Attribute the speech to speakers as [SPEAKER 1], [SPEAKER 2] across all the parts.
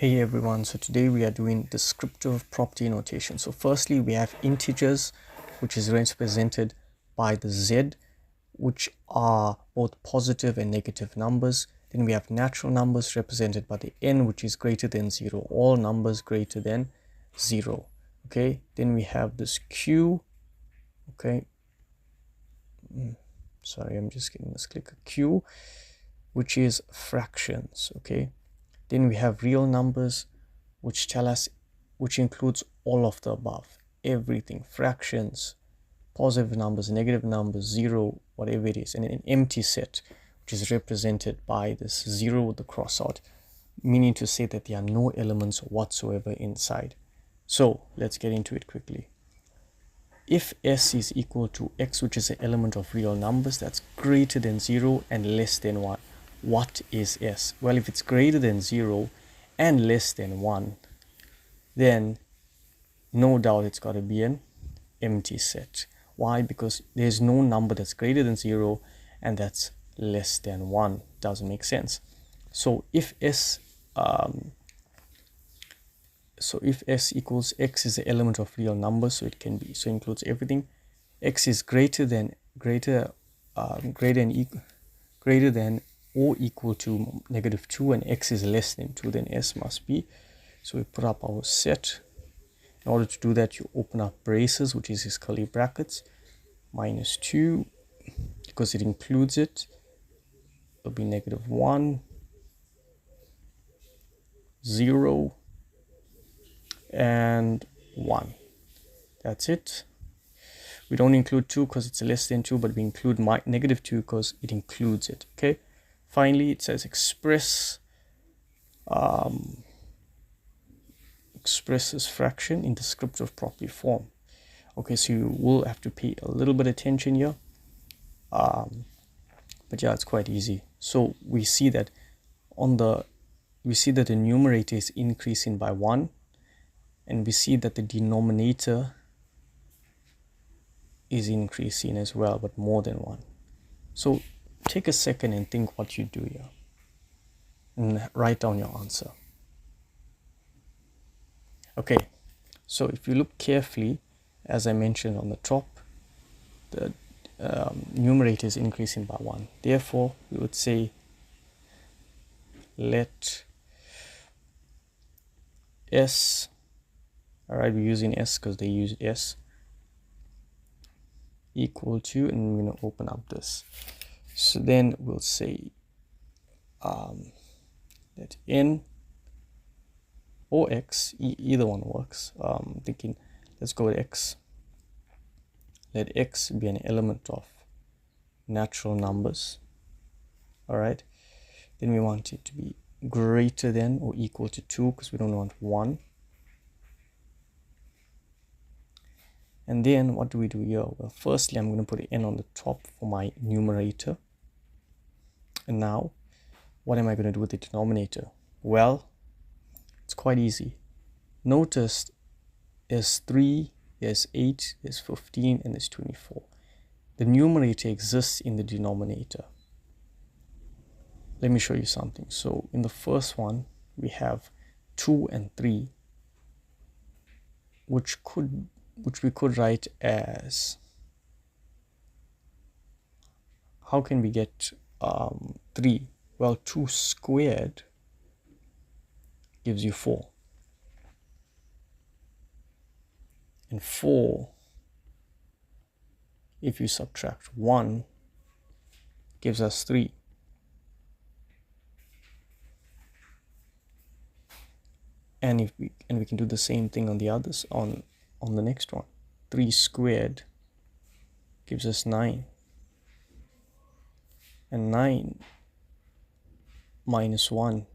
[SPEAKER 1] Hey everyone, so today we are doing descriptive property notation. So firstly we have integers, which is represented by the z, which are both positive and negative numbers. Then we have natural numbers represented by the n, which is greater than 0, all numbers greater than 0. Okay, then we have this q. Okay, sorry, I'm just getting this clicker, q, which is fractions. Okay, then we have real numbers, which tell us, which includes all of the above, everything, fractions, positive numbers, negative numbers, 0, whatever it is, and an empty set, which is represented by this 0 with the cross out, meaning to say that there are no elements whatsoever inside. So let's get into it quickly. If s is equal to x, which is an element of real numbers that's greater than 0 and less than 1, what is s? Well, if it's greater than 0 and less than 1, then no doubt it's got to be an empty set. Why? Because there's no number that's greater than 0 and that's less than 1. Doesn't make sense. So if s equals x is the element of real numbers, so it can be, so it includes everything. X is greater than or equal to -2, and x is less than 2, then s must be. So we put up our set. In order to do that, you open up braces, which is these curly brackets, -2, because it includes it. It'll be -1, 0, and 1. That's it. We don't include 2 because it's less than 2, but we include -2 because it includes it. Okay. Finally, it says express expresses fraction in descriptive property form. Okay, so you will have to pay a little bit of attention here, but yeah, it's quite easy. So we see that the numerator is increasing by 1, and we see that the denominator is increasing as well, but more than 1. So take a second and think what you do here and write down your answer. Okay, so if you look carefully, as I mentioned on the top, the numerator is increasing by 1. Therefore, we would say let s, all right, we're using s because they use s, equal to, and we're going to open up this. So then we'll say that n or x, either one works. Thinking, let's go with x. Let x be an element of natural numbers. All right. Then we want it to be greater than or equal to 2 because we don't want 1. And then what do we do here? Well, firstly, I'm going to put an n on the top for my numerator. And now, what am I going to do with the denominator? Well, it's quite easy. Notice there's 3, there's 8, there's 15, and there's 24. The numerator exists in the denominator. Let me show you something. So in the first one, we have 2 and 3, which we could write as, how can we get 3? Well, 2 squared gives you 4. And 4, if you subtract 1, gives us 3. And we can do the same thing on the others, on the next one. 3 squared gives us 9. And 9 minus 1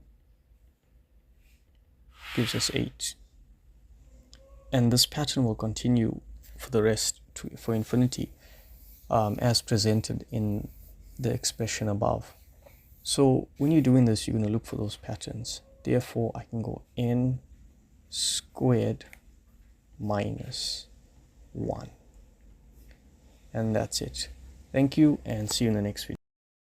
[SPEAKER 1] gives us 8. And this pattern will continue for the rest, for infinity, as presented in the expression above. So when you're doing this, you're going to look for those patterns. Therefore, I can go n squared minus 1. And that's it. Thank you, and see you in the next video.